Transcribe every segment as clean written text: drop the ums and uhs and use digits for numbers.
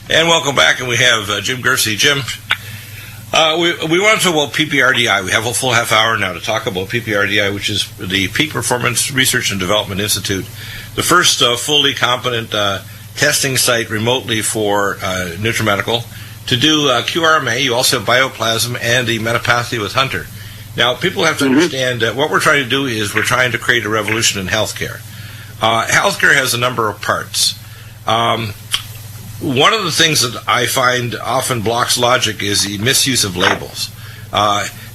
And welcome back, and we have Jim Gersey. Jim, we want to talk about PPRDI. We have a full half hour now to talk about PPRDI, which is the Peak Performance Research and Development Institute, the first fully competent testing site remotely for Nutrimedical. To do QRMA, you also have bioplasm and the metapathia with Hunter. Now, people have to understand that what we're trying to do is we're trying to create a revolution in healthcare. Healthcare has a number of parts. One of the things that I find often blocks logic is the misuse of labels.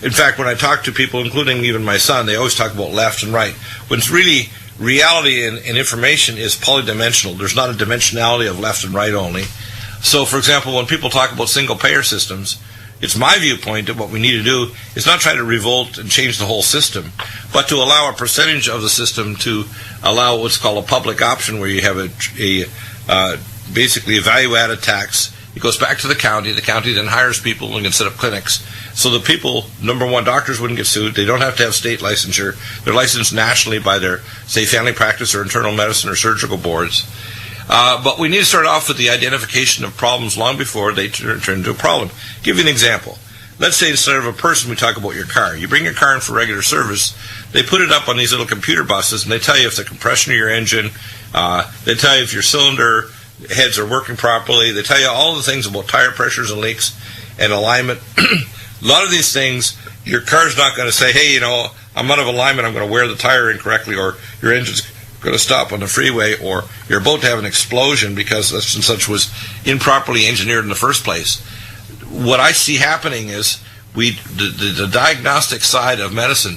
In fact, when I talk to people, including even my son, they always talk about left and right, when it's really reality and information is polydimensional. There's not a dimensionality of left and right only. So, for example, when people talk about single-payer systems, it's my viewpoint that what we need to do is not try to revolt and change the whole system, but to allow a percentage of the system to allow what's called a public option, where you have basically a value-added tax. It goes back to the county. The county then hires people and can set up clinics. So the people, number one, doctors wouldn't get sued. They don't have to have state licensure. They're licensed nationally by their, say, family practice or internal medicine or surgical boards. But we need to start off with the identification of problems long before they turn into a problem. Give you an example. Let's say instead of a person, we talk about your car. You bring your car in for regular service. They put it up on these little computer buses, and they tell you if the compression of your engine, they tell you if your cylinder heads are working properly. They tell you all the things about tire pressures and leaks and alignment. A lot of these things, your car's not going to say, hey, you know, I'm out of alignment, I'm going to wear the tire incorrectly, or your engine's going to stop on the freeway, or you're about to have an explosion because such and such was improperly engineered in the first place. What I see happening is the diagnostic side of medicine,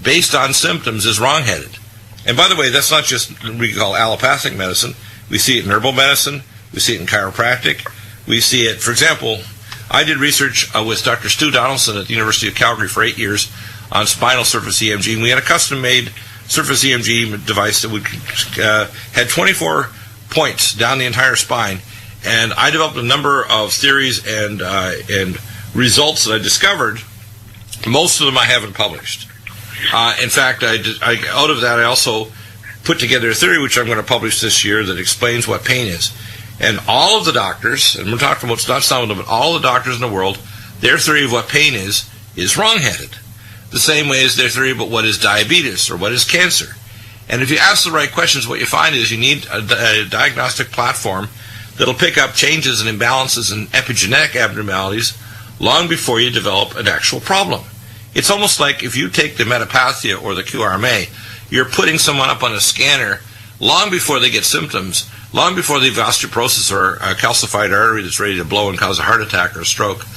based on symptoms, is wrong-headed. And by the way, that's not just what we call allopathic medicine. We see it in herbal medicine. We see it in chiropractic. We see it, for example, I did research with Dr. Stu Donaldson at the University of Calgary for 8 years on spinal surface EMG, and we had a custom-made surface EMG device that had 24 points down the entire spine, and I developed a number of theories and results that I discovered. Most of them I haven't published. In fact, out of that I also put together a theory which I'm going to publish this year that explains what pain is. And all of the doctors, and we're talking about not some of them, but all the doctors in the world, their theory of what pain is wrong-headed. The same way as their theory about what is diabetes or what is cancer. And if you ask the right questions, what you find is you need a diagnostic platform that'll pick up changes and imbalances and epigenetic abnormalities long before you develop an actual problem. It's almost like if you take the metapathia or the QRMA, you're putting someone up on a scanner long before they get symptoms, long before they have osteoporosis or a calcified artery that's ready to blow and cause a heart attack or a stroke,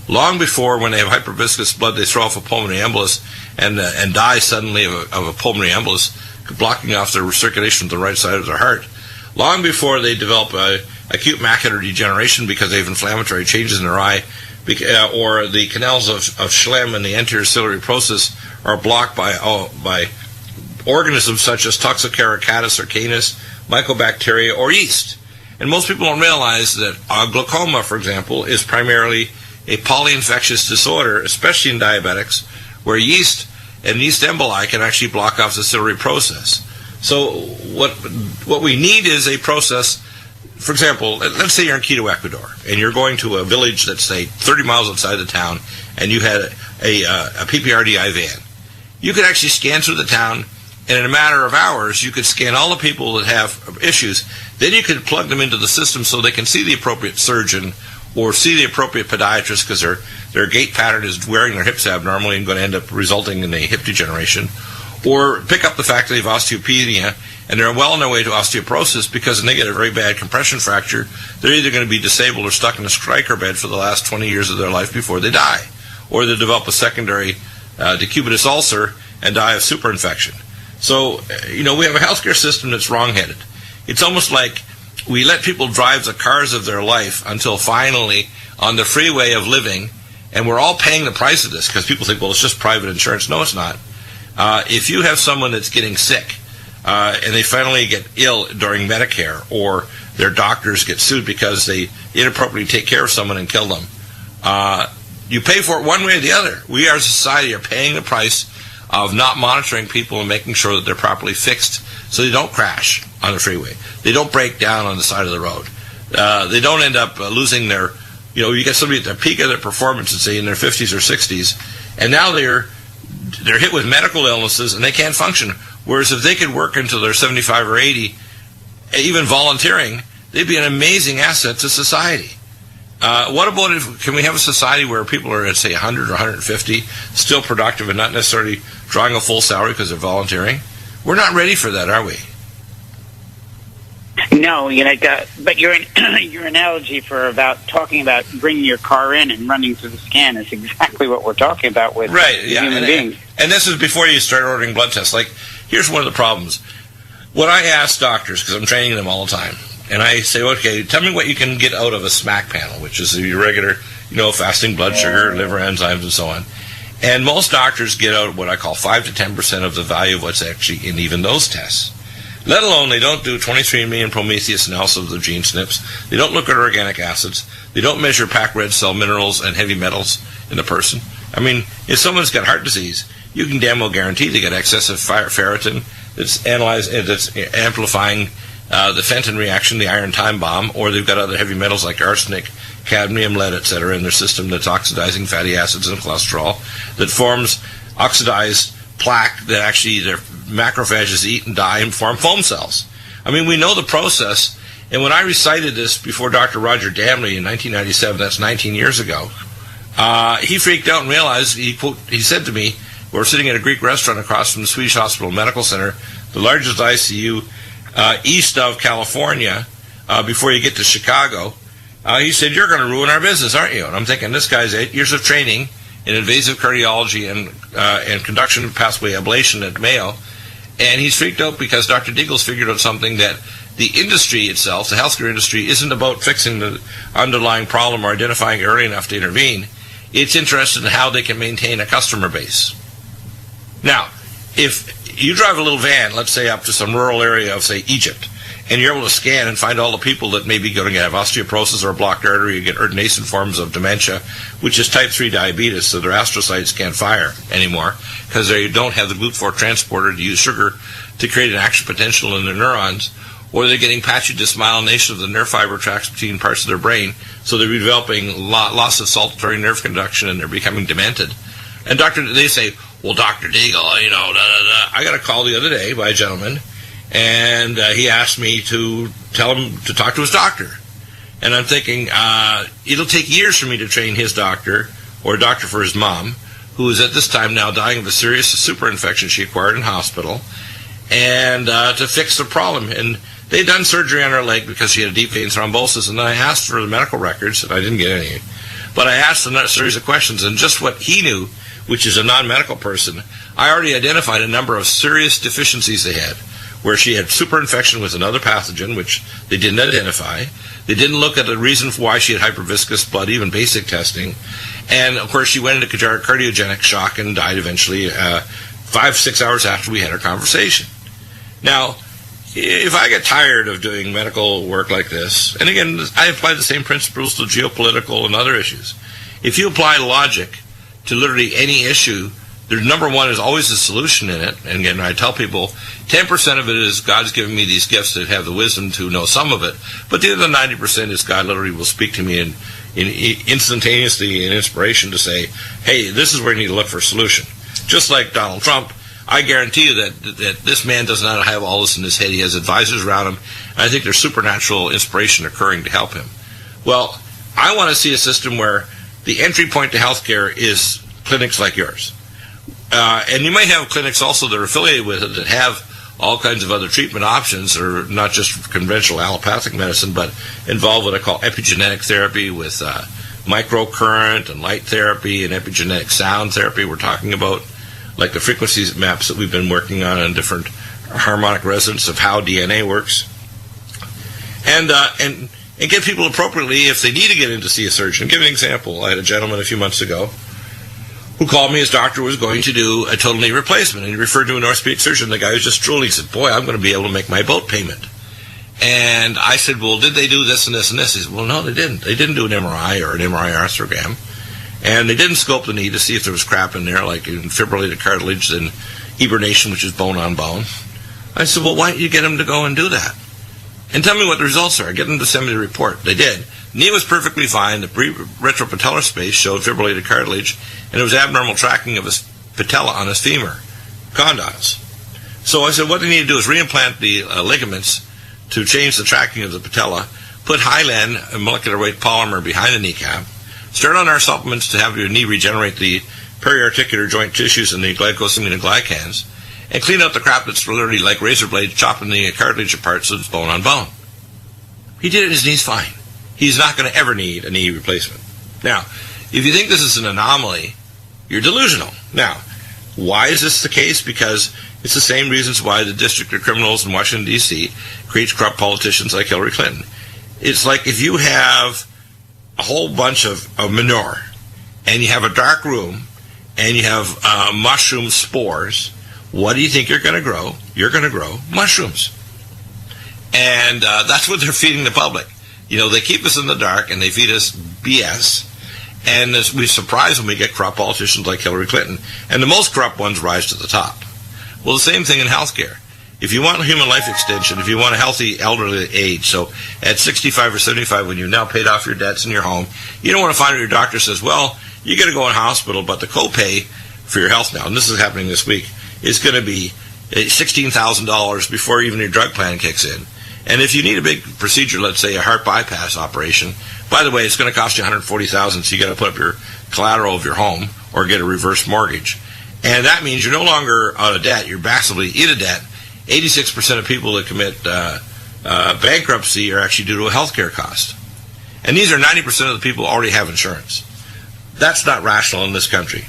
long before when they have hyperviscous blood they throw off a pulmonary embolus and die suddenly of a pulmonary embolus, blocking off their circulation to the right side of their heart, long before they develop acute macular degeneration because they have inflammatory changes in their eye, or the canals of Schlemm and the anterior ciliary process are blocked by organisms such as Toxocara-Catus or Canis, mycobacteria, or yeast. And most people don't realize that glaucoma, for example, is primarily a polyinfectious disorder, especially in diabetics, where yeast and yeast emboli can actually block off the ciliary process. So what we need is a process. For example, let's say you're in Quito, Ecuador, and you're going to a village that's, say, 30 miles outside the town, and you had a PPRDI van. You could actually scan through the town, and in a matter of hours, you could scan all the people that have issues. Then you could plug them into the system so they can see the appropriate surgeon or see the appropriate podiatrist because their gait pattern is wearing their hips abnormally and going to end up resulting in a hip degeneration, or pick up the fact that they have osteopenia and they're well on their way to osteoporosis because when they get a very bad compression fracture, they're either going to be disabled or stuck in a striker bed for the last 20 years of their life before they die, or they develop a secondary decubitus ulcer and die of superinfection. So, we have a healthcare system that's wrong-headed. It's almost like we let people drive the cars of their life until finally on the freeway of living, and we're all paying the price of this because people think, well, it's just private insurance. No, it's not. If you have someone that's getting sick and they finally get ill during Medicare, or their doctors get sued because they inappropriately take care of someone and kill them, you pay for it one way or the other. We as a society are paying the price of not monitoring people and making sure that they're properly fixed so they don't crash on the freeway. They don't break down on the side of the road. They don't end up losing their, you get somebody at the peak of their performance, say in their 50s or 60s, and now they're hit with medical illnesses and they can't function. Whereas if they could work until they're 75 or 80, even volunteering, they'd be an amazing asset to society. What about can we have a society where people are at, say, 100 or 150, still productive and not necessarily drawing a full salary because they're volunteering? We're not ready for that, are we? No, but your analogy for talking about bringing your car in and running through the scan is exactly what we're talking about with human beings. And this is before you start ordering blood tests. Like, here's one of the problems. When I ask doctors, because I'm training them all the time, and I say, okay, tell me what you can get out of a SMAC panel, which is your regular, fasting blood sugar, liver enzymes, and so on. And most doctors get out what I call 5 to 10% of the value of what's actually in even those tests. Let alone they don't do 23andMe and Prometheus analysis of the gene SNPs. They don't look at organic acids. They don't measure packed red cell minerals and heavy metals in the person. I mean, if someone's got heart disease, you can damn well guarantee they get excessive ferritin that's amplifying the Fenton reaction, the iron time bomb, or they've got other heavy metals like arsenic, cadmium, lead, etc. in their system that's oxidizing fatty acids and cholesterol that forms oxidized plaque that actually their macrophages eat and die and form foam cells. I mean, we know the process, and when I recited this before Dr. Roger Damley in 1997, that's 19 years ago, he freaked out and realized, he said to me, we're sitting at a Greek restaurant across from the Swedish Hospital Medical Center, the largest ICU east of California, before you get to Chicago. He said, you're going to ruin our business, aren't you? And I'm thinking, this guy's 8 years of training in invasive cardiology and conduction of pathway ablation at Mayo, and he's freaked out because Dr. Deagle's figured out something that the industry itself, the healthcare industry, isn't about fixing the underlying problem or identifying early enough to intervene. It's interested in how they can maintain a customer base. Now, if you drive a little van, let's say up to some rural area of, say, Egypt, and you're able to scan and find all the people that may be going to have osteoporosis or a blocked artery, you get nascent forms of dementia, which is type 3 diabetes, so their astrocytes can't fire anymore because they don't have the GLUT4 transporter to use sugar to create an action potential in their neurons, or they're getting patchy dysmyelination of the nerve fiber tracts between parts of their brain, so they're developing loss of saltatory nerve conduction and they're becoming demented. And they say, well, Dr. Deagle, I got a call the other day by a gentleman, and he asked me to tell him to talk to his doctor. And I'm thinking, it'll take years for me to train his doctor, or a doctor for his mom, who is at this time now dying of a serious super infection she acquired in hospital, and to fix the problem. And they'd done surgery on her leg because she had a deep vein thrombosis, and then I asked for the medical records, and I didn't get any. But I asked a series of questions, and just what he knew, which is a non-medical person, I already identified a number of serious deficiencies they had, where she had super infection with another pathogen, which they didn't identify. They didn't look at the reason for why she had hyperviscous blood, even basic testing. And, of course, she went into cardiogenic shock and died eventually 5-6 hours after we had our conversation. Now, if I get tired of doing medical work like this, and again, I apply the same principles to geopolitical and other issues. If you apply logic to literally any issue, there's number one is always a solution in it. And again, I tell people 10% of it is God's given me these gifts that have the wisdom to know some of it, but the other 90% is God literally will speak to me in instantaneously in inspiration to say, hey, this is where you need to look for a solution. Just like Donald Trump, I guarantee you that this man does not have all this in his head. He has advisors around him, and I think there's supernatural inspiration occurring to help him. Well, I want to see a system where the entry point to healthcare is clinics like yours. And you might have clinics also that are affiliated with it that have all kinds of other treatment options, or not just conventional allopathic medicine, but involve what I call epigenetic therapy with microcurrent and light therapy and epigenetic sound therapy. We're talking about like the frequencies maps that we've been working on different harmonic resonance of how DNA works. And get people appropriately if they need to get in to see a surgeon. Give an example. I had a gentleman a few months ago who called me. His doctor was going to do a total knee replacement, and he referred to an orthopedic surgeon. The guy was just drooling. He said, boy, I'm going to be able to make my boat payment. And I said, well, did they do this and this and this? He said, well, no, they didn't. They didn't do an MRI or an MRI arthrogram. And they didn't scope the knee to see if there was crap in there, like in fibrillated cartilage and hibernation, which is bone on bone. I said, well, why don't you get him to go and do that? and tell me what the results are. Get them to send me the report. They did. Knee was perfectly fine. The retropatellar space showed fibrillated cartilage, and it was abnormal tracking of his patella on his femur, condyles. So I said, what they need to do is reimplant the ligaments to change the tracking of the patella, put Hyland, a molecular weight polymer, behind the kneecap, start on our supplements to have your knee regenerate the periarticular joint tissues and the glycosaminoglycans, and clean out the crap that's literally like razor blades chopping the cartilage apart so it's bone on bone. He did it, his knee's fine. He's not going to ever need a knee replacement. Now, if you think this is an anomaly, you're delusional. Now, why is this the case? Because it's the same reasons why the District of Criminals in Washington, D.C. creates corrupt politicians like Hillary Clinton. It's like if you have a whole bunch of manure, and you have a dark room, and you have mushroom spores, what do you think you're going to grow? You're going to grow mushrooms. And that's what they're feeding the public. You know, they keep us in the dark, and they feed us BS. And we're surprised when we get corrupt politicians like Hillary Clinton. And the most corrupt ones rise to the top. Well, the same thing in healthcare. If you want human life extension, if you want a healthy elderly age, so at 65 or 75, when you've now paid off your debts in your home, you don't want to find out your doctor says, well, you got to go in hospital, but the copay for your health now, and this is happening this week, is going to be $16,000 before even your drug plan kicks in. And if you need a big procedure, let's say a heart bypass operation, by the way, it's going to cost you $140,000, so you got to put up your collateral of your home or get a reverse mortgage. And that means you're no longer out of debt, you're massively in a debt. 86% of people that commit bankruptcy are actually due to a health care cost. And these are 90% of the people who already have insurance. That's not rational in this country.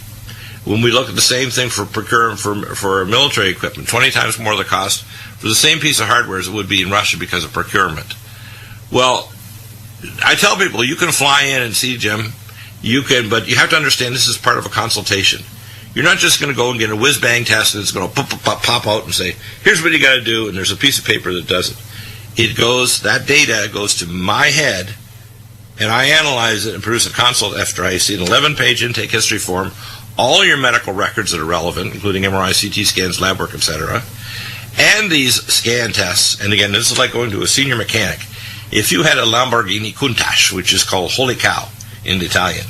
When we look at the same thing for procurement for military equipment, 20 times more the cost for the same piece of hardware as it would be in Russia because of procurement. Well, I tell people, you can fly in and see Jim, you can, but you have to understand this is part of a consultation. You're not just going to go and get a whiz-bang test and it's going to pop out and say, here's what you got to do, and there's a piece of paper that does it. That data goes to my head, and I analyze it and produce a consult after I see an 11-page intake history form, all your medical records that are relevant, including MRI, CT scans, lab work, etc., and these scan tests. And again, this is like going to a senior mechanic. If you had a Lamborghini Countach, which is called Holy Cow in Italian,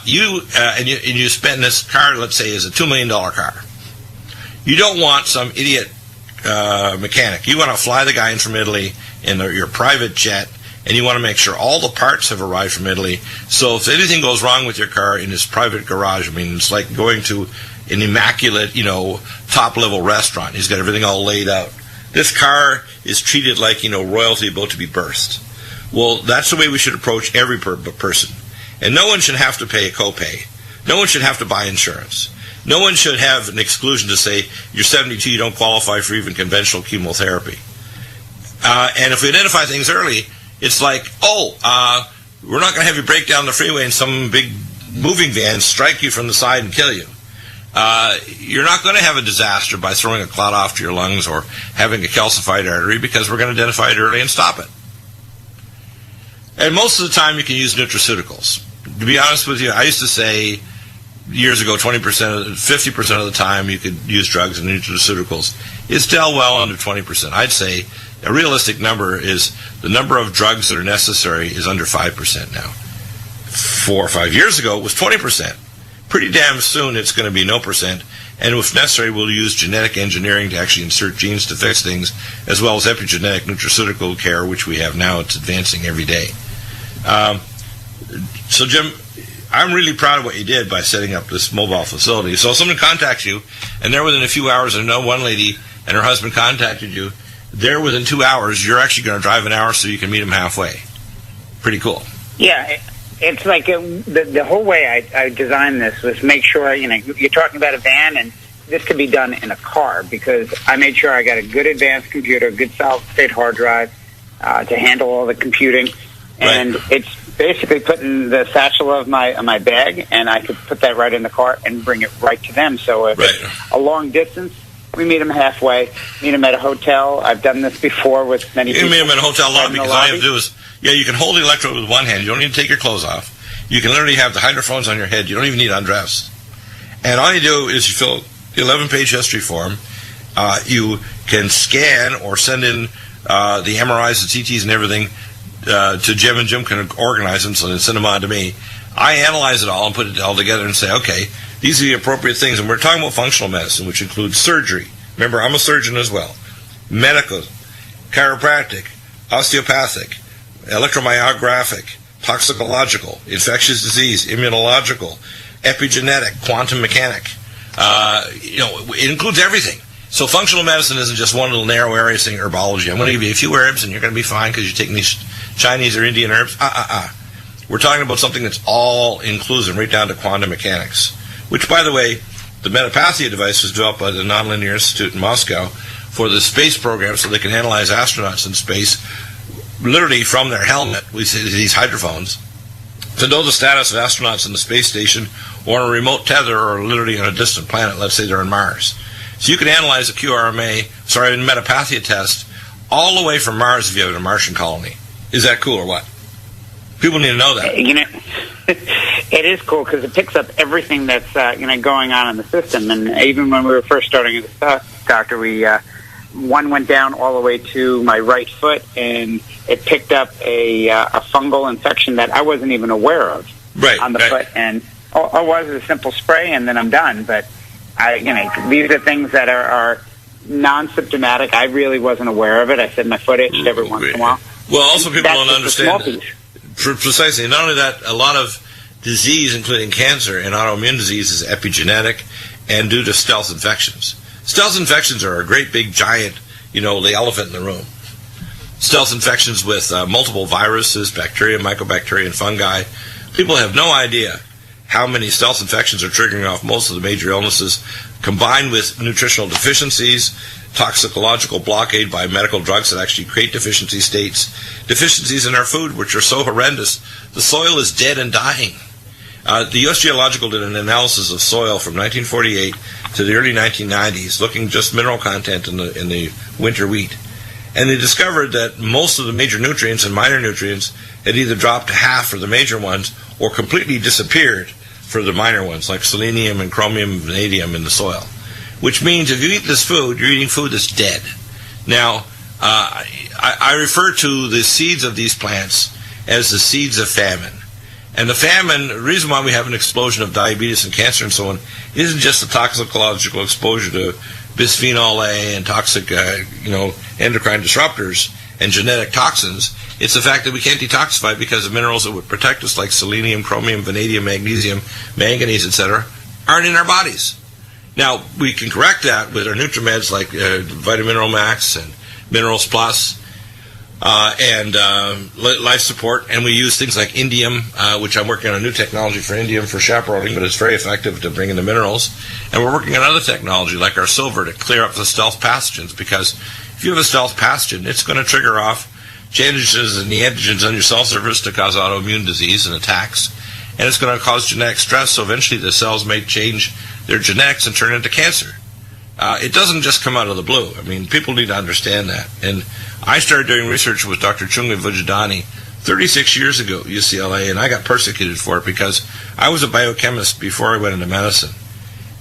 you spend this car, let's say, is a $2 million car. You don't want some idiot mechanic. You want to fly the guy in from Italy in your private jet, and you want to make sure all the parts have arrived from Italy. So if anything goes wrong with your car in his private garage, I mean, it's like going to an immaculate, top-level restaurant. He's got everything all laid out. This car is treated like, royalty about to be birthed. Well, that's the way we should approach every person. And no one should have to pay a copay. No one should have to buy insurance. No one should have an exclusion to say, you're 72, you don't qualify for even conventional chemotherapy. And if we identify things early, it's like, we're not going to have you break down the freeway and some big moving van strike you from the side and kill you. You're not going to have a disaster by throwing a clot off to your lungs or having a calcified artery because we're going to identify it early and stop it. And most of the time you can use nutraceuticals. To be honest with you, I used to say years ago 50% of the time you could use drugs and nutraceuticals. It's still well under 20%. I'd say a realistic number is the number of drugs that are necessary is under 5% now. 4 or 5 years ago it was 20%. Pretty damn soon it's going to be no percent, and if necessary we'll use genetic engineering to actually insert genes to fix things, as well as epigenetic nutraceutical care, which we have now. It's advancing every day. So Jim, I'm really proud of what you did by setting up this mobile facility. So if someone contacts you, and they're within a few hours, I know one lady and her husband contacted you, they're within 2 hours, you're actually going to drive an hour so you can meet them halfway. Pretty cool. Yeah, it's like the whole way I designed this was make sure, you're talking about a van, and this could be done in a car, because I made sure I got a good advanced computer, good solid-state hard drive to handle all the computing. And it's basically putting the satchel of my bag, and I could put that right in the car and bring it right to them. So if it's a long distance, we meet them halfway, meet them at a hotel. I've done this before with many people. You can meet them in a hotel lobby, because all you have to do is, you can hold the electrode with one hand. You don't need to take your clothes off. You can literally have the hydrophones on your head. You don't even need to undress. And all you do is you fill the 11-page history form. You can scan or send in the MRIs and CTs and everything, to Jim, and Jim can organize them, so they send them on to me. I analyze it all and put it all together and say, okay, these are the appropriate things. And we're talking about functional medicine, which includes surgery. Remember, I'm a surgeon as well. Medical, chiropractic, osteopathic, electromyographic, toxicological, infectious disease, immunological, epigenetic, quantum mechanic. It includes everything. So functional medicine isn't just one little narrow area saying herbology. I'm going to give you a few herbs and you're going to be fine because you're taking these Chinese or Indian herbs. We're talking about something that's all inclusive, right down to quantum mechanics. Which, by the way, the Metapathia device was developed by the Nonlinear Institute in Moscow for the space program, so they can analyze astronauts in space, literally from their helmet, we see these hydrophones, to know the status of astronauts in the space station or on a remote tether or literally on a distant planet. Let's say they're on Mars. So you can analyze a Metapathia test all the way from Mars if you have a Martian colony. Is that cool or what? People need to know that. It is cool because it picks up everything that's going on in the system. And even when we were first starting as a doctor, one went down all the way to my right foot, and it picked up a fungal infection that I wasn't even aware of on the foot. And all it was a simple spray, and then I'm done. But these are things that are non-symptomatic. I really wasn't aware of it. I said my foot itched every once in a while. Well, also people don't understand. Precisely. Not only that, a lot of disease, including cancer and autoimmune disease, is epigenetic and due to stealth infections. Stealth infections are a great big giant, the elephant in the room. Stealth infections with multiple viruses, bacteria, mycobacteria, and fungi. People have no idea how many stealth infections are triggering off most of the major illnesses, combined with nutritional deficiencies, toxicological blockade by medical drugs that actually create deficiency states, deficiencies in our food, which are so horrendous. The soil is dead and dying. The U.S. Geological did an analysis of soil from 1948 to the early 1990s, looking just mineral content in the winter wheat. And they discovered that most of the major nutrients and minor nutrients had either dropped to half for the major ones or completely disappeared for the minor ones, like selenium and chromium and vanadium in the soil. Which means if you eat this food, you're eating food that's dead. Now, I refer to the seeds of these plants as the seeds of famine. And the famine, the reason why we have an explosion of diabetes and cancer and so on, isn't just the toxicological exposure to bisphenol A and toxic, endocrine disruptors and genetic toxins. It's the fact that we can't detoxify because of minerals that would protect us, like selenium, chromium, vanadium, magnesium, manganese, etc., aren't in our bodies. Now, we can correct that with our Nutrimeds like Vitamineral Max and Minerals Plus and Life Support, and we use things like indium, which I'm working on a new technology for indium for chaperoning, but it's very effective to bring in the minerals. And we're working on other technology like our silver to clear up the stealth pathogens, because if you have a stealth pathogen, it's going to trigger off changes in the antigens on your cell surface to cause autoimmune disease and attacks, and it's going to cause genetic stress, so eventually the cells may change their genetics and turn into cancer. It doesn't just come out of the blue. I mean, people need to understand that. And I started doing research with Dr. Chunga Vujadani 36 years ago at UCLA, and I got persecuted for it because I was a biochemist before I went into medicine.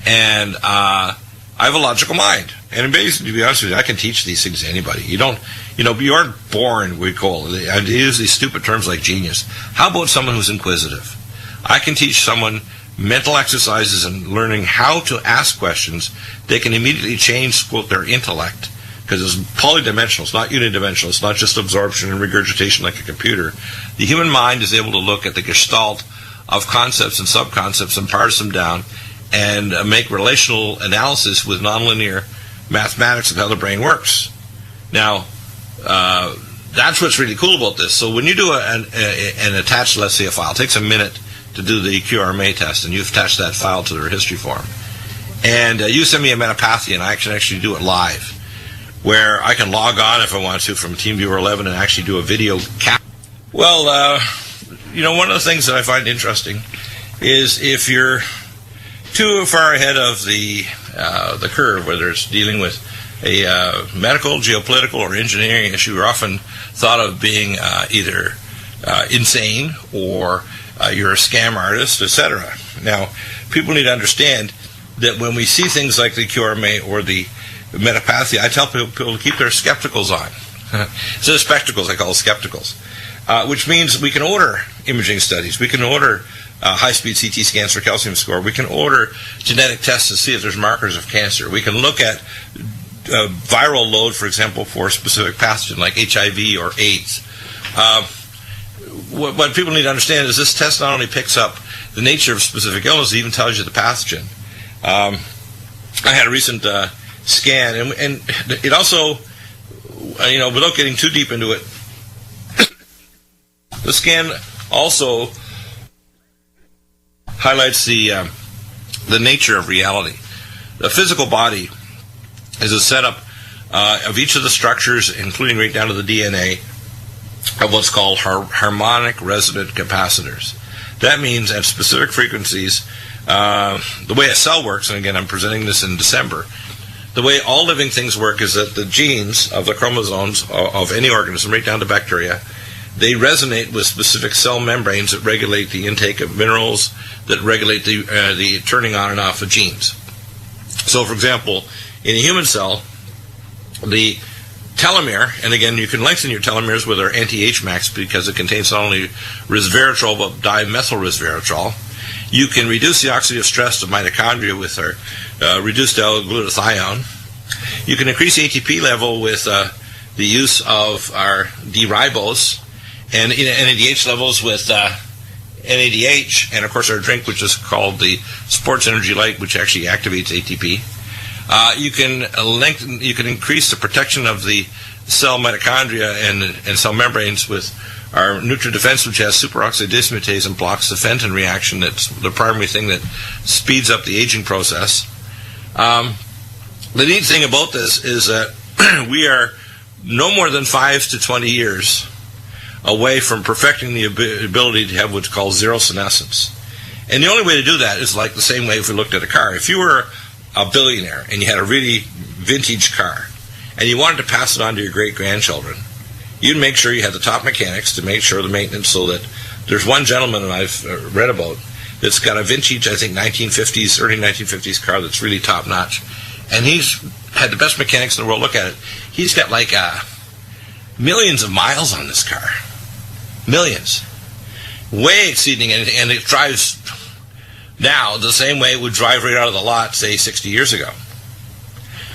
And I have a logical mind. And basically, to be honest with you, I can teach these things to anybody. You aren't born, we call it. I use these stupid terms like genius. How about someone who's inquisitive? I can teach someone mental exercises and learning how to ask questions. They can immediately change, quote, their intellect, because it's polydimensional. It's not unidimensional. It's not just absorption and regurgitation like a computer. The human mind is able to look at the gestalt of concepts and subconcepts and parse them down and make relational analysis with nonlinear mathematics of how the brain works. Now, that's what's really cool about this. So when you do an attach, let's say, a file, it takes a minute to do the QRMA test, and you attach that file to their history form. And you send me a Metapathia, and I can actually do it live, where I can log on if I want to from TeamViewer 11 and actually do a video cap. Well, one of the things that I find interesting is if you're too far ahead of the curve, whether it's dealing with a medical, geopolitical, or engineering issue, you're often thought of being either insane or you're a scam artist, etc. Now, people need to understand that when we see things like the QRMA or the Metapathia, I tell people to keep their skepticals on. So the spectacles, I call skepticals, which means we can order imaging studies. We can order high-speed CT scans for calcium score. We can order genetic tests to see if there's markers of cancer. We can look at viral load, for example, for a specific pathogen like HIV or AIDS. What people need to understand is this test not only picks up the nature of specific illness, it even tells you the pathogen. I had a recent scan, and it also, without getting too deep into it, the scan also highlights the nature of reality. The physical body is a setup of each of the structures, including right down to the DNA, of what's called harmonic resonant capacitors. That means at specific frequencies, the way a cell works, and again I'm presenting this in December, the way all living things work is that the genes of the chromosomes of any organism, right down to bacteria, they resonate with specific cell membranes that regulate the intake of minerals, that regulate the turning on and off of genes. So, for example, in a human cell, the telomere, and again, you can lengthen your telomeres with our anti-H-Max because it contains not only resveratrol but dimethylresveratrol. You can reduce the oxidative stress of mitochondria with our reduced L-glutathione. You can increase the ATP level with the use of our D-ribose, and NADH levels with NADH, and of course our drink, which is called the Sports Energy Light, which actually activates ATP. You can increase the protection of the cell mitochondria and cell membranes with our NutriDefense, which has superoxide dismutase and blocks the Fenton reaction. That's the primary thing that speeds up the aging process. The neat thing about this is that we are no more than 5 to 20 years away from perfecting the ability to have what's called zero senescence. And the only way to do that is like the same way if we looked at a car. If you were a billionaire and you had a really vintage car and you wanted to pass it on to your great-grandchildren, you'd make sure you had the top mechanics to make sure the maintenance, so that there's one gentleman that I've read about that's got a vintage, I think, early 1950s car that's really top-notch. And he's had the best mechanics in the world look at it. He's got like millions of miles on this car. Millions. Way exceeding anything. And it drives now the same way it would drive right out of the lot, say, 60 years ago.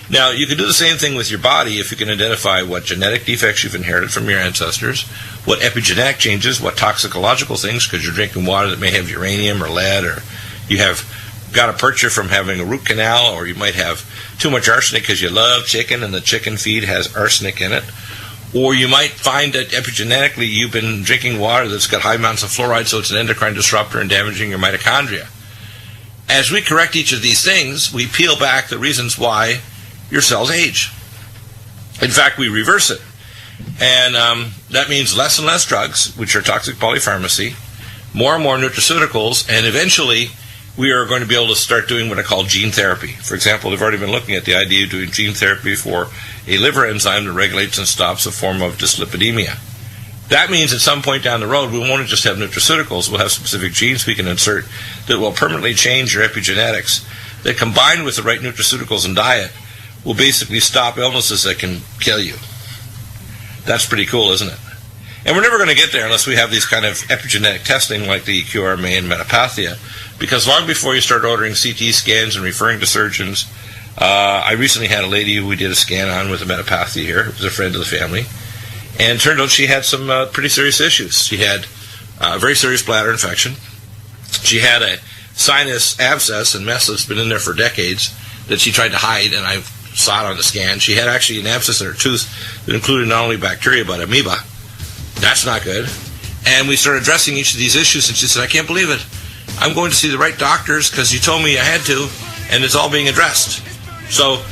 Now, you can do the same thing with your body if you can identify what genetic defects you've inherited from your ancestors, what epigenetic changes, what toxicological things, because you're drinking water that may have uranium or lead, or you have got a purchase from having a root canal, or you might have too much arsenic because you love chicken and the chicken feed has arsenic in it. Or you might find that epigenetically you've been drinking water that's got high amounts of fluoride, so it's an endocrine disruptor and damaging your mitochondria. As we correct each of these things, we peel back the reasons why your cells age. In fact, we reverse it. And that means less and less drugs, which are toxic polypharmacy, more and more nutraceuticals, and eventually we are going to be able to start doing what I call gene therapy. For example, they've already been looking at the idea of doing gene therapy for a liver enzyme that regulates and stops a form of dyslipidemia. That means at some point down the road, we won't just have nutraceuticals, we'll have specific genes we can insert that will permanently change your epigenetics, that combined with the right nutraceuticals and diet will basically stop illnesses that can kill you. That's pretty cool, isn't it? And we're never going to get there unless we have these kind of epigenetic testing like the QRMA and Metapathia, because long before you start ordering CT scans and referring to surgeons, I recently had a lady who we did a scan on with a Metapathia here. It was a friend of the family. And it turned out she had some pretty serious issues. She had a very serious bladder infection. She had a sinus abscess and mess that's been in there for decades that she tried to hide, and I saw it on the scan. She had actually an abscess in her tooth that included not only bacteria but amoeba. That's not good. And we started addressing each of these issues, and she said, I can't believe it. I'm going to see the right doctors because you told me I had to, and it's all being addressed. So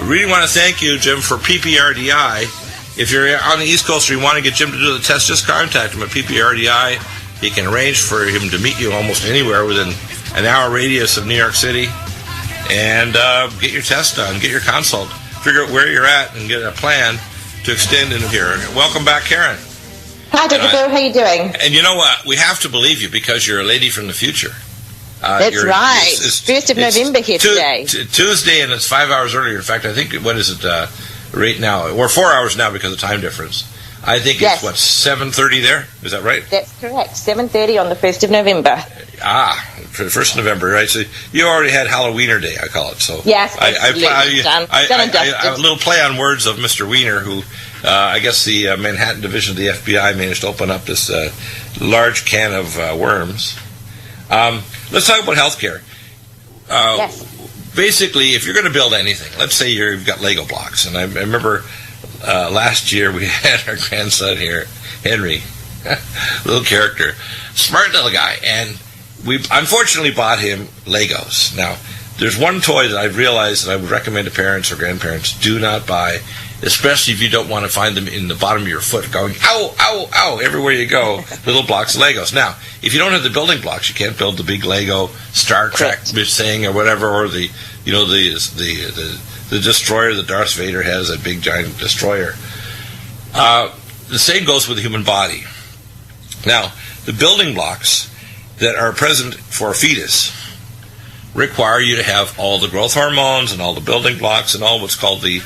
I really want to thank you, Jim, for PPRDI. If you're on the East Coast or you want to get Jim to do the test, just contact him at PPRDI. He can arrange for him to meet you almost anywhere within an hour radius of New York City, and get your test done, get your consult, figure out where you're at, and get a plan to extend into here. Welcome back, Karen. Hi, Dr. Bill. How are you doing? And you know what? We have to believe you because you're a lady from the future. That's right. It's 1st of November here today. Tuesday, and it's 5 hours earlier. In fact, I think, what is it, right now. We're 4 hours now because of time difference. I think yes. It's, 7:30 there? Is that right? That's correct. 7:30 on the 1st of November. For the 1st of November, right? So you already had Halloweener Day, I call it. So yes, done and dusted. A little play on words of Mr. Wiener, who I guess the Manhattan Division of the FBI managed to open up this large can of worms. Let's talk about healthcare. Yes. Basically, if you're going to build anything, let's say you've got Lego blocks, and I remember last year we had our grandson here, Henry, little character, smart little guy, and we unfortunately bought him Legos. Now, there's one toy that I've realized that I would recommend to parents or grandparents do not buy, especially if you don't want to find them in the bottom of your foot going, ow, ow, ow, everywhere you go, little blocks of Legos. Now, if you don't have the building blocks, you can't build the big Lego Star Trek thing or whatever, or the destroyer that Darth Vader has, that big giant destroyer. The same goes with the human body. Now, the building blocks that are present for a fetus require you to have all the growth hormones and all the building blocks and all what's called the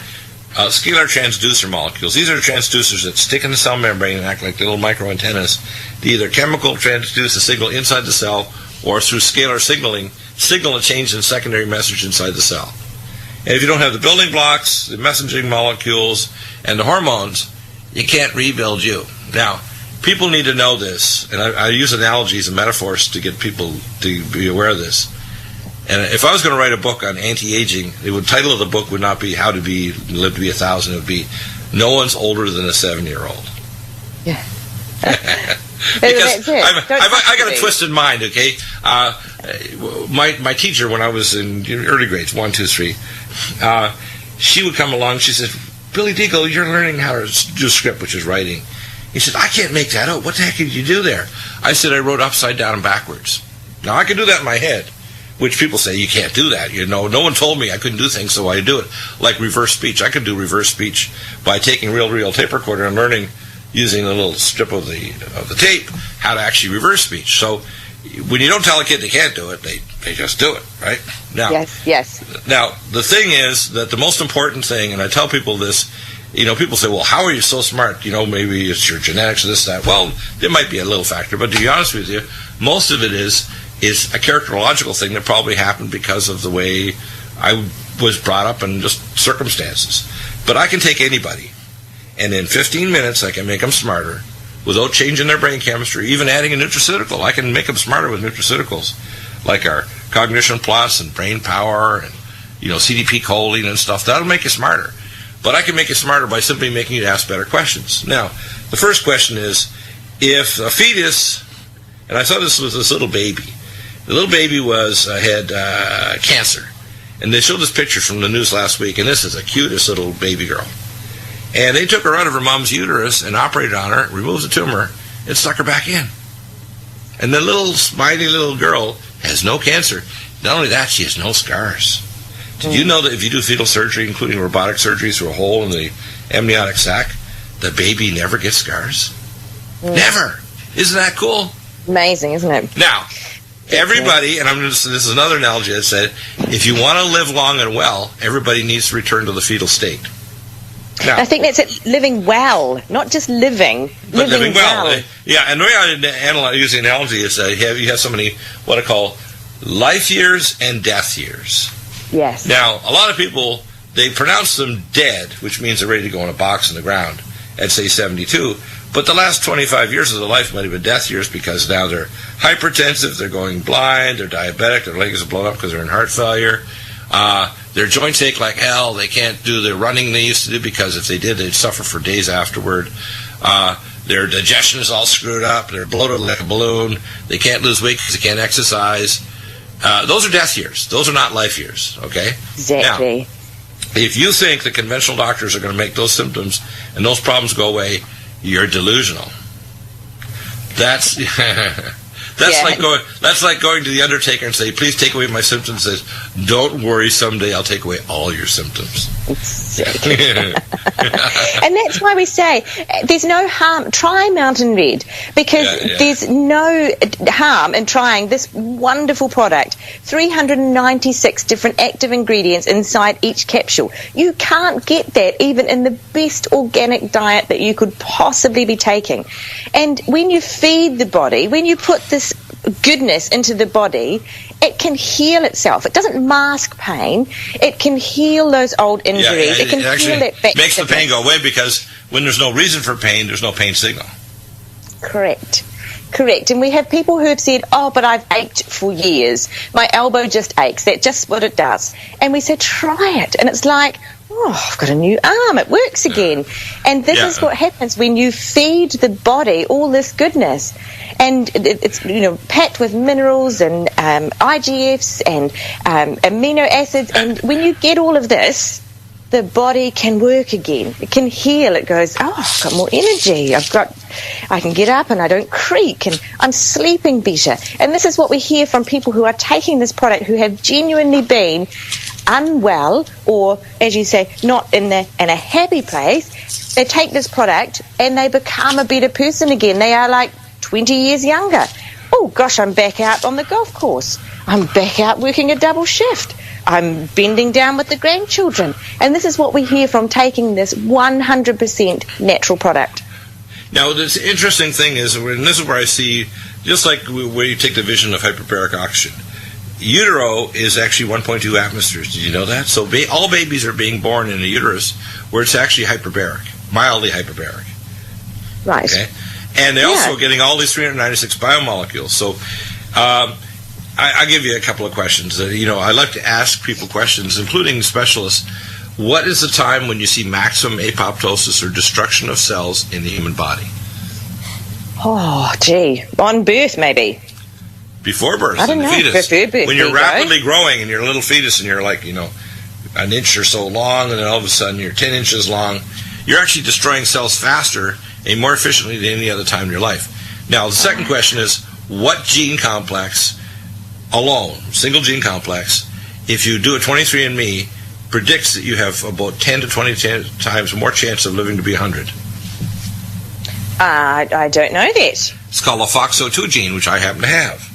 scalar transducer molecules. These are transducers that stick in the cell membrane and act like little micro antennas. They either chemical transduce a signal inside the cell or through scalar signaling, signal a change in secondary message inside the cell. And if you don't have the building blocks, the messaging molecules, and the hormones, you can't rebuild you. Now, people need to know this, and I use analogies and metaphors to get people to be aware of this. And if I was going to write a book on anti-aging, the title of the book would not be How to Live to be 1,000. It would be No One's Older Than a 7-Year-Old. Yeah. Because I got a twisted mind, okay? My teacher, when I was in early grades, 1, 2, 3, she would come along. She said, Billy Deagle, you're learning how to do script, which is writing. He said, I can't make that out. What the heck did you do there? I said, I wrote upside down and backwards. Now, I can do that in my head, which people say, you can't do that. No one told me I couldn't do things, so I do it. Like reverse speech. I could do reverse speech by taking real tape recorder and learning, using a little strip of the tape, how to actually reverse speech. So when you don't tell a kid they can't do it, they just do it, right? Now, yes. Now, the thing is that the most important thing, and I tell people this, people say, well, how are you so smart? Maybe it's your genetics, this, that. Well, there might be a little factor, but to be honest with you, most of it is a characterological thing that probably happened because of the way I was brought up and just circumstances. But I can take anybody, and in 15 minutes I can make them smarter without changing their brain chemistry, even adding a nutraceutical. I can make them smarter with nutraceuticals, like our Cognition Plus and Brain Power and CDP choline and stuff. That'll make you smarter. But I can make you smarter by simply making you ask better questions. Now, the first question is, if a fetus, and I saw this with this little baby. The little baby had cancer. And they showed this picture from the news last week, and this is the cutest little baby girl. And they took her out of her mom's uterus and operated on her, removed the tumor, and stuck her back in. And the little smiley little girl has no cancer. Not only that, she has no scars. Did you know that if you do fetal surgery, including robotic surgery through a hole in the amniotic sac, the baby never gets scars? Never! Isn't that cool? Amazing, isn't it? Now, everybody, and this is another analogy I said, if you want to live long and well, everybody needs to return to the fetal state. Now, I think that's it, living well, not just living. But living well. Yeah, and the way I use the analogy is you have so many, what I call, life years and death years. Yes. Now, a lot of people, they pronounce them dead, which means they're ready to go in a box in the ground at, say, 72. But the last 25 years of their life might have been death years because now they're hypertensive, they're going blind, they're diabetic, their legs are blown up because they're in heart failure. Their joints ache like hell. They can't do the running they used to do because if they did, they'd suffer for days afterward. Their digestion is all screwed up. They're bloated like a balloon. They can't lose weight because they can't exercise. Those are death years. Those are not life years, okay? Exactly. Now, if you think the conventional doctors are going to make those symptoms and those problems go away, you're delusional. That's That's like going to the undertaker and say, "Please take away my symptoms." Says, "Don't worry, someday I'll take away all your symptoms." Exactly. And that's why we say there's no harm. Try Mountain Red, because there's no harm in trying this wonderful product. 396 different active ingredients inside each capsule. You can't get that even in the best organic diet that you could possibly be taking. And when you feed the body, when you put this goodness into the body, it can heal itself. It doesn't mask pain. It can heal those old injuries. It can heal that back. Makes the pain go away, because when there's no reason for pain, there's no pain signal. Correct. And we have people who have said, "Oh, but I've ached for years. My elbow just aches. That's just what it does." And we say, "Try it." And it's like, "Oh, I've got a new arm. It works again." And this is what happens when you feed the body all this goodness. And it's packed with minerals and IGFs and amino acids. And when you get all of this, the body can work again. It can heal. It goes, "Oh, I've got more energy. I can get up and I don't creak, and I'm sleeping better." And this is what we hear from people who are taking this product, who have genuinely been unwell, or, as you say, not in a happy place. They take this product and they become a better person again. They are like 20 years younger. "Oh gosh, I'm back out on the golf course. I'm back out working a double shift. I'm bending down with the grandchildren." And this is what we hear from taking this 100% natural product. Now, this interesting thing is, and this is where I see, just like where you take the vision of hyperbaric oxygen, utero is actually 1.2 atmospheres. Did you know that? So all babies are being born in a uterus where it's actually hyperbaric, mildly hyperbaric. Right. Okay? And they're also getting all these 396 biomolecules. So I give you a couple of questions. I like to ask people questions, including specialists. What is the time when you see maximum apoptosis or destruction of cells in the human body? Oh, gee. On birth, maybe. Before birth, I don't know. Fetus. Before birth, when you're rapidly growing and you're a little fetus and you're like, an inch or so long, and then all of a sudden you're 10 inches long, you're actually destroying cells faster and more efficiently than any other time in your life. Now, the second question is, what gene complex alone, single gene complex, if you do a 23andMe, predicts that you have about 10 to 20 times more chance of living to be 100? I don't know that. It's called a FOXO2 gene, which I happen to have.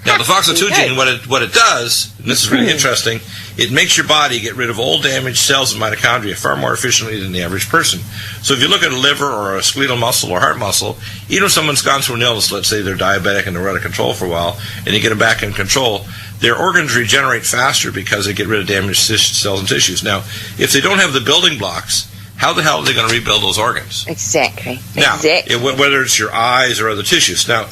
Now, the FOXO2 gene, what it does, and this is really interesting, it makes your body get rid of old damaged cells and mitochondria far more efficiently than the average person. So if you look at a liver or a skeletal muscle or heart muscle, even if someone's gone through an illness, let's say they're diabetic and they're out of control for a while, and you get them back in control, their organs regenerate faster because they get rid of damaged cells and tissues. Now, if they don't have the building blocks, how the hell are they going to rebuild those organs? Exactly. Now, whether it's your eyes or other tissues. Now,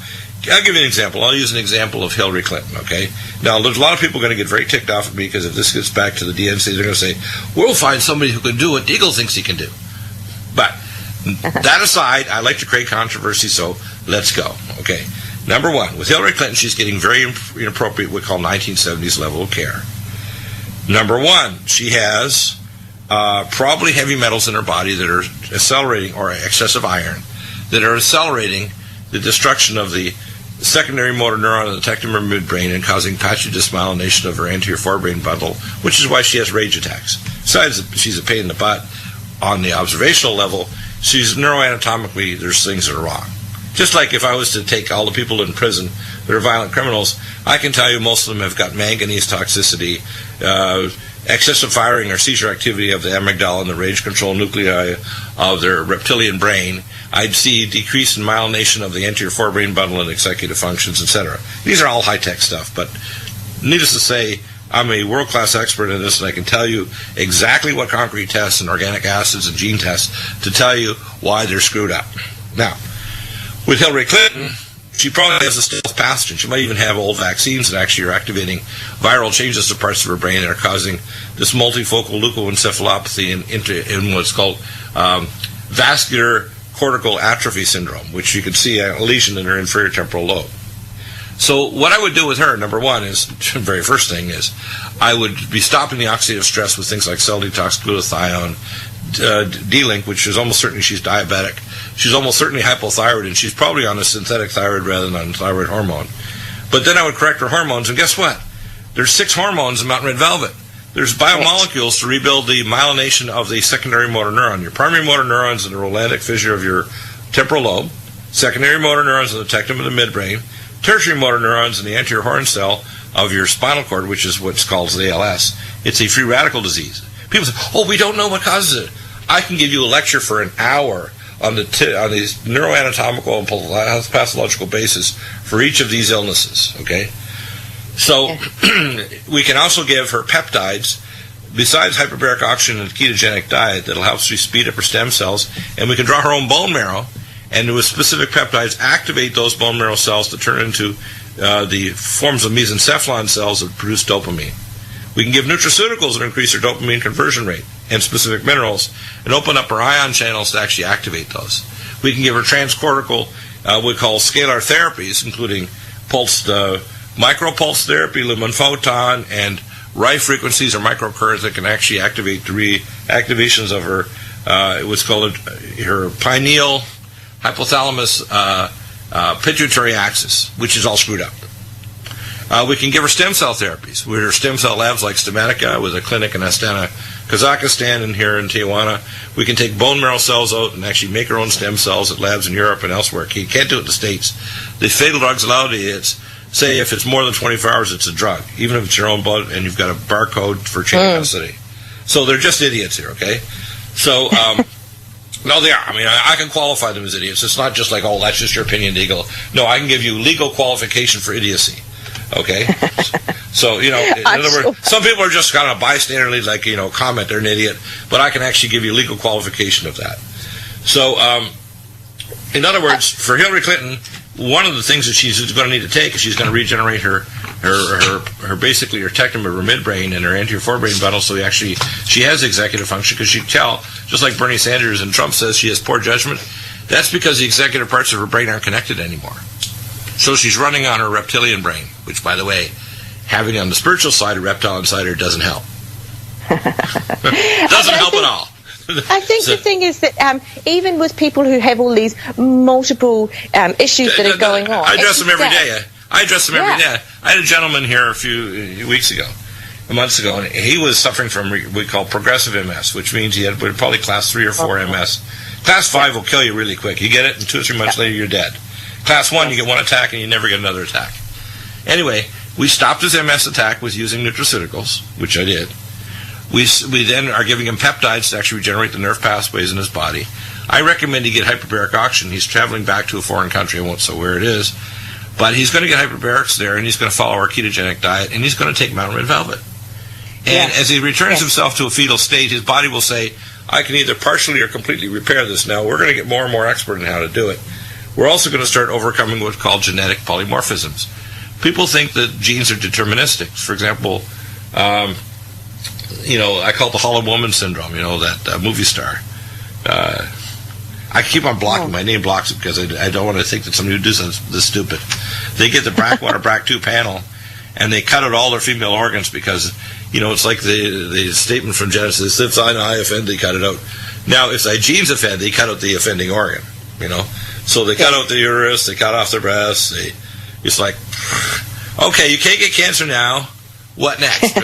I'll give you an example. I'll use an example of Hillary Clinton, okay? Now, there's a lot of people going to get very ticked off at me, because if this gets back to the DNC, they're going to say, "We'll find somebody who can do what Deagle thinks he can do." But that aside, I like to create controversy, so let's go, okay? Number one, with Hillary Clinton, she's getting very inappropriate, what we call 1970s level of care. Number one, she has probably heavy metals in her body that are accelerating, or excessive iron, that are accelerating the destruction of the secondary motor neuron in the tectum midbrain and causing patchy demyelination of her anterior forebrain bundle, which is why she has rage attacks. Besides, she's a pain in the butt on the observational level. She's neuroanatomically, there's things that are wrong. Just like if I was to take all the people in prison that are violent criminals, I can tell you most of them have got manganese toxicity, excessive firing or seizure activity of the amygdala and the rage control nuclei of their reptilian brain. I'd see decrease in myelination of the anterior forebrain bundle and executive functions, etc. These are all high-tech stuff, but needless to say, I'm a world-class expert in this, and I can tell you exactly what concrete tests and organic acids and gene tests to tell you why they're screwed up. Now, with Hillary Clinton, she probably has a stealth pathogen. She might even have old vaccines that actually are activating viral changes to parts of her brain that are causing this multifocal leukoencephalopathy in what's called vascular cortical atrophy syndrome, which you can see a lesion in her inferior temporal lobe. So what I would do with her, number one, is, the very first thing is, I would be stopping the oxidative stress with things like cell detox, glutathione, D-Link, which is almost certainly she's diabetic. she's almost certainly hypothyroid, and she's probably on a synthetic thyroid rather than on thyroid hormone. But then I would correct her hormones, and guess what? There's 6 hormones in mountain red velvet. There's biomolecules to rebuild the myelination of the secondary motor neuron. Your primary motor neurons in the rolandic fissure of your temporal lobe, secondary motor neurons in the tectum of the midbrain, tertiary motor neurons in the anterior horn cell of your spinal cord, which is what's called ALS. It's a free radical disease. People say, oh, we don't know what causes it. I can give you a lecture for an hour on these neuroanatomical and pathological basis for each of these illnesses, okay? So we can also give her peptides, besides hyperbaric oxygen and a ketogenic diet, that'll help speed up her stem cells, and we can draw her own bone marrow, and with specific peptides activate those bone marrow cells to turn into the forms of mesencephalon cells that produce dopamine. We can give nutraceuticals that increase her dopamine conversion rate and specific minerals and open up her ion channels to actually activate those. We can give her transcortical, we call scalar therapies, including pulsed micropulse therapy, lumen photon, and Rife frequencies or microcurrents that can actually activate the reactivations of her, what's called her pineal hypothalamus pituitary axis, which is all screwed up. We can give her stem cell therapies. We're her stem cell labs like Stematica with a clinic in Astana, Kazakhstan, and here in Tijuana. We can take bone marrow cells out and actually make our own stem cells at labs in Europe and elsewhere. You can't do it in the States. The fatal drugs allowed is, say, if it's more than 24 hours, it's a drug, even if it's your own blood and you've got a barcode for chain of custody. So they're just idiots here, okay? So, no, they are. I mean, I can qualify them as idiots. It's not just like, oh, that's just your opinion, legal. No, I can give you legal qualification for idiocy. Okay, so in other words, some people are just kind of bystanderly, like comment they're an idiot, but I can actually give you legal qualification of that. So, in other words, for Hillary Clinton, one of the things that she's going to need to take is she's going to regenerate her basically her tectum of her midbrain and her anterior forebrain bundle. So she has executive function, because you can tell, just like Bernie Sanders and Trump says she has poor judgment. That's because the executive parts of her brain aren't connected anymore. So she's running on her reptilian brain, which, by the way, having on the spiritual side a reptile inside her doesn't help. Doesn't help at all. I think the thing is that even with people who have all these multiple issues that are going on, I address them every day. I had a gentleman here a few months ago, and he was suffering from what we call progressive MS, which means he had probably class 3 or 4 MS. Class 5 will kill you really quick. You get it, and 2 or 3 months later, you're dead. Class 1, you get one attack and you never get another attack. Anyway, we stopped his MS attack with using nutraceuticals, which I did. We then are giving him peptides to actually regenerate the nerve pathways in his body. I recommend he get hyperbaric oxygen. He's traveling back to a foreign country. I won't say where it is. But he's going to get hyperbarics there, and he's going to follow our ketogenic diet, and he's going to take mountain red velvet. And as he returns himself to a fetal state, his body will say, I can either partially or completely repair this now. We're going to get more and more expert in how to do it. We're also going to start overcoming what's called genetic polymorphisms. People think that genes are deterministic. For example, I call it the Hollow Woman syndrome, that movie star. I keep on blocking. My name blocks it because I don't want to think that somebody who does this stupid. They get the BRCA1 or BRCA2 panel, and they cut out all their female organs because, it's like the statement from Genesis, if thine eye offend, they cut it out. Now, if thy genes offend, they cut out the offending organ, So they cut out the uterus, they cut off the breasts. It's like, okay, you can't get cancer now. What next?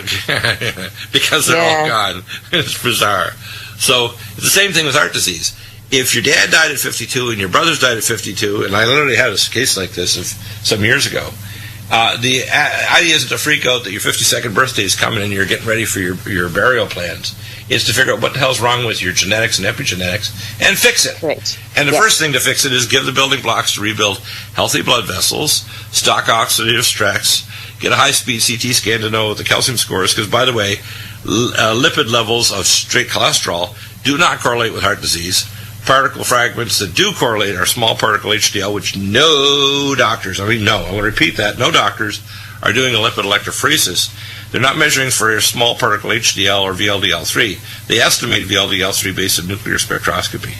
Because they're all gone. It's bizarre. So it's the same thing with heart disease. If your dad died at 52 and your brothers died at 52, and I literally had a case like this some years ago, the idea isn't to freak out that your 52nd birthday is coming and you're getting ready for your burial plans. It's to figure out what the hell's wrong with your genetics and epigenetics and fix it. Right. And the first thing to fix it is give the building blocks to rebuild healthy blood vessels, stock oxidative stress, get a high-speed CT scan to know what the calcium score is, because, by the way, lipid levels of straight cholesterol do not correlate with heart disease. Particle fragments that do correlate are small particle HDL, which no doctors, I want to repeat that, no doctors are doing a lipid electrophoresis. They're not measuring for small particle HDL or VLDL3. They estimate VLDL3 based on nuclear spectroscopy.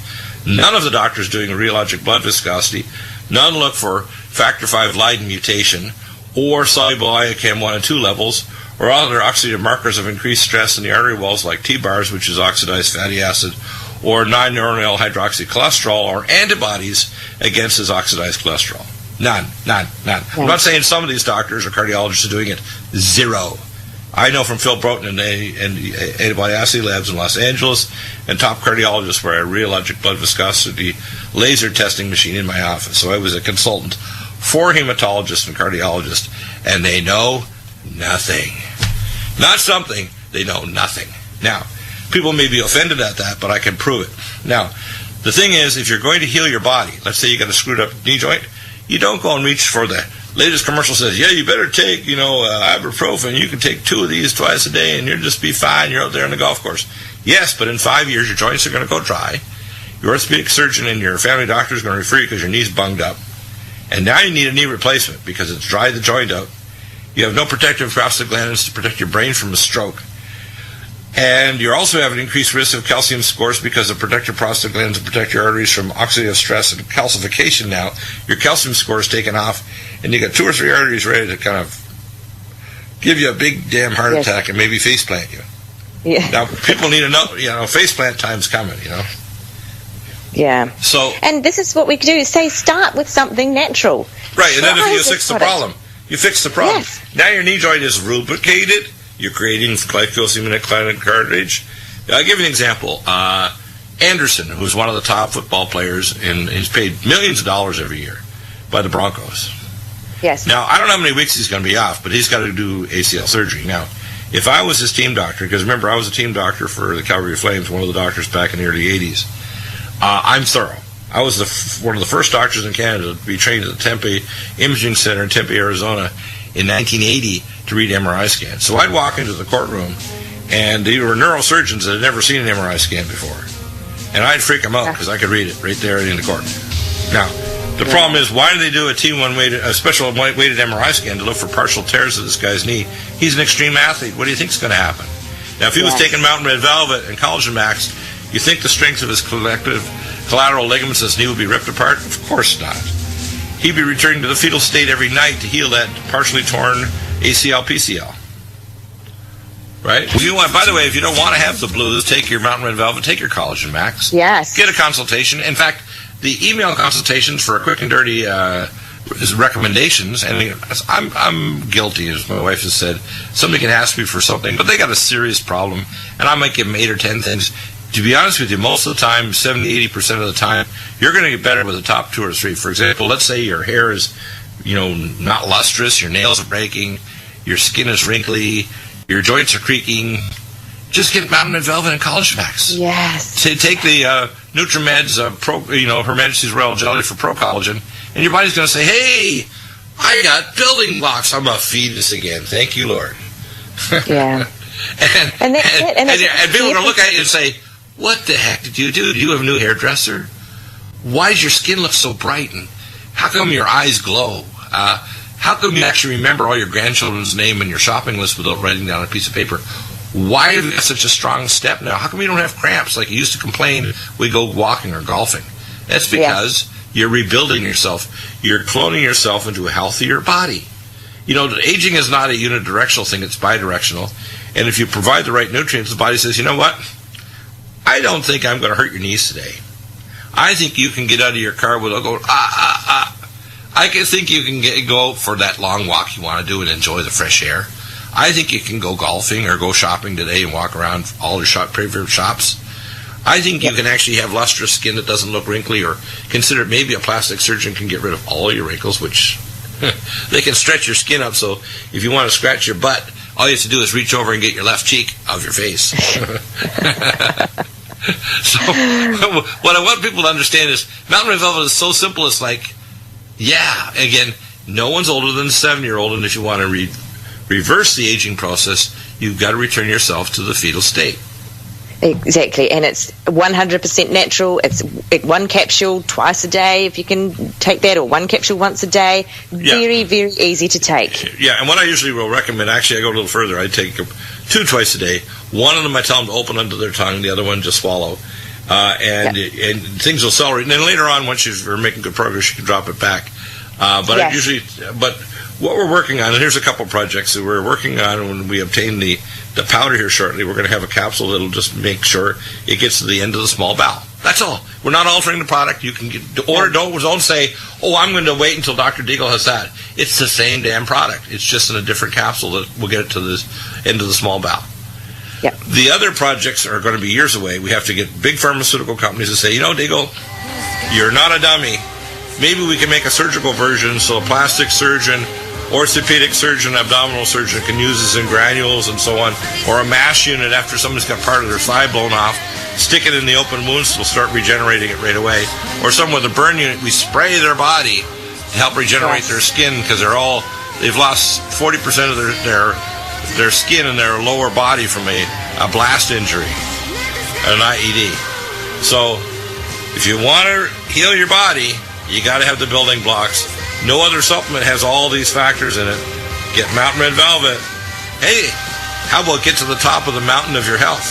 None of the doctors doing a rheologic blood viscosity, none look for factor V Leiden mutation or soluble IACAM 1 and 2 levels or other oxidative markers of increased stress in the artery walls like T-bars, which is oxidized fatty acid, or 9-neuronal hydroxycholesterol or antibodies against his oxidized cholesterol. None. I'm not saying some of these doctors or cardiologists are doing it. Zero. I know from Phil Broughton and antibody assay labs in Los Angeles and top cardiologists where I had a rheologic blood viscosity laser testing machine in my office. So I was a consultant for hematologists and cardiologists, and they know nothing. Not something, they know nothing. Now, people may be offended at that, but I can prove it. Now, the thing is, if you're going to heal your body, let's say you got a screwed up knee joint, you don't go and reach for the latest commercial says, yeah, you better take, ibuprofen. You can take 2 of these twice a day and you'll just be fine. You're out there on the golf course. Yes, but in 5 years, your joints are going to go dry. Your orthopedic surgeon and your family doctor is going to refer you because your knee's bunged up. And now you need a knee replacement because it's dried the joint out. You have no protective prostaglandins to protect your brain from a stroke. And you also have an increased risk of calcium scores because of protective prostaglandins to protect your arteries from oxidative stress and calcification now. Your calcium score is taken off, and you got 2 or 3 arteries ready to kind of give you a big damn heart attack and maybe faceplant you. Yeah. Now, people need to know, faceplant time's coming, Yeah. So, and this is what we do, say start with something natural. Right, and then if you fix the problem, you fix the problem. Yes. Now your knee joint is lubricated. You're creating glycosaminoglycan cartilage. I'll give you an example. Anderson, who's one of the top football players, and he's paid millions of dollars every year by the Broncos. Yes. Now, I don't know how many weeks he's going to be off, but he's got to do ACL surgery. Now, if I was his team doctor, because remember, I was a team doctor for the Calgary Flames, one of the doctors back in the early 80s, I'm thorough. I was one of the first doctors in Canada to be trained at the Tempe Imaging Center in Tempe, Arizona in 1980 to read MRI scans. So I'd walk into the courtroom, and they were neurosurgeons that had never seen an MRI scan before. And I'd freak them out because I could read it right there in the court. Now, the problem is, why do they do a special weighted MRI scan to look for partial tears of this guy's knee? He's an extreme athlete. What do you think is going to happen? Now, if he was taking Mountain Red Velvet and Collagen Max, you think the strength of his collateral ligaments in his knee would be ripped apart? Of course not. He'd be returning to the fetal state every night to heal that partially torn ACL, PCL. Right? By the way, if you don't want to have the blues, take your Mountain Red Velvet, take your Collagen Max. Yes. Get a consultation. In fact, the email consultations for a quick and dirty recommendations, and I'm guilty, as my wife has said. Somebody can ask me for something, but they got a serious problem, and I might give them 8 or 10 things. To be honest with you, most of the time, 70-80% of the time, you're going to get better with the top 2 or 3. For example, let's say your hair is, not lustrous, your nails are breaking, your skin is wrinkly, your joints are creaking. Just get Mountain Red Velvet and Collagen Max. Yes. Take the Nutrimed's Her Majesty's Royal Jelly for Pro Collagen, and your body's going to say, "Hey, I got building blocks. I'm a fetus again. Thank you, Lord." Yeah. and people are going to look at you and say, "What the heck did you do? Do you have a new hairdresser? Why does your skin look so bright? And how come your eyes glow? How come you actually remember all your grandchildren's name in your shopping list without writing down a piece of paper? Why have you got such a strong step now? How come you don't have cramps like you used to complain we go walking or golfing?" That's because you're rebuilding yourself. You're cloning yourself into a healthier body. Aging is not a unidirectional thing. It's bidirectional. And if you provide the right nutrients, the body says, you know what? I don't think I'm going to hurt your knees today. I think you can get out of your car without going, I think you can go out for that long walk you want to do and enjoy the fresh air. I think you can go golfing or go shopping today and walk around all your favorite shops. I think you can actually have lustrous skin that doesn't look wrinkly, or consider maybe a plastic surgeon can get rid of all your wrinkles, which they can stretch your skin up so if you want to scratch your butt, all you have to do is reach over and get your left cheek off your face. So what I want people to understand is Mountain Red Velvet is so simple. It's like, again, no one's older than a 7-year-old, and if you want to reverse the aging process, you've got to return yourself to the fetal state. Exactly, and it's 100% natural. It's 1 capsule twice a day if you can take that, or 1 capsule once a day. Very, very easy to take. Yeah, and what I usually will recommend, actually I go a little further, I take 2 twice a day. One of them I tell them to open under their tongue, the other one just swallow. And things will accelerate. And then later on, once you're making good progress, you can drop it back. But what we're working on, and here's a couple projects that we're working on. When we obtain the powder here shortly, we're going to have a capsule that'll just make sure it gets to the end of the small bowel. That's all. We're not altering the product. You can don't say, oh, I'm going to wait until Dr. Deagle has that. It's the same damn product. It's just in a different capsule that will get it to the end of the small bowel. Yep. The other projects are going to be years away. We have to get big pharmaceutical companies to say, Deagle, you're not a dummy. Maybe we can make a surgical version so a plastic surgeon, orthopedic surgeon, abdominal surgeon can use this in granules and so on, or a mass unit after somebody's got part of their thigh blown off, stick it in the open wounds, so we'll start regenerating it right away. Or someone with a burn unit, we spray their body to help regenerate their skin because they've lost 40% of their skin in their lower body from a blast injury, an IED. So if you want to heal your body, you got to have the building blocks. No other supplement has all these factors in it. Get Mountain Red Velvet. Hey, how about get to the top of the mountain of your health?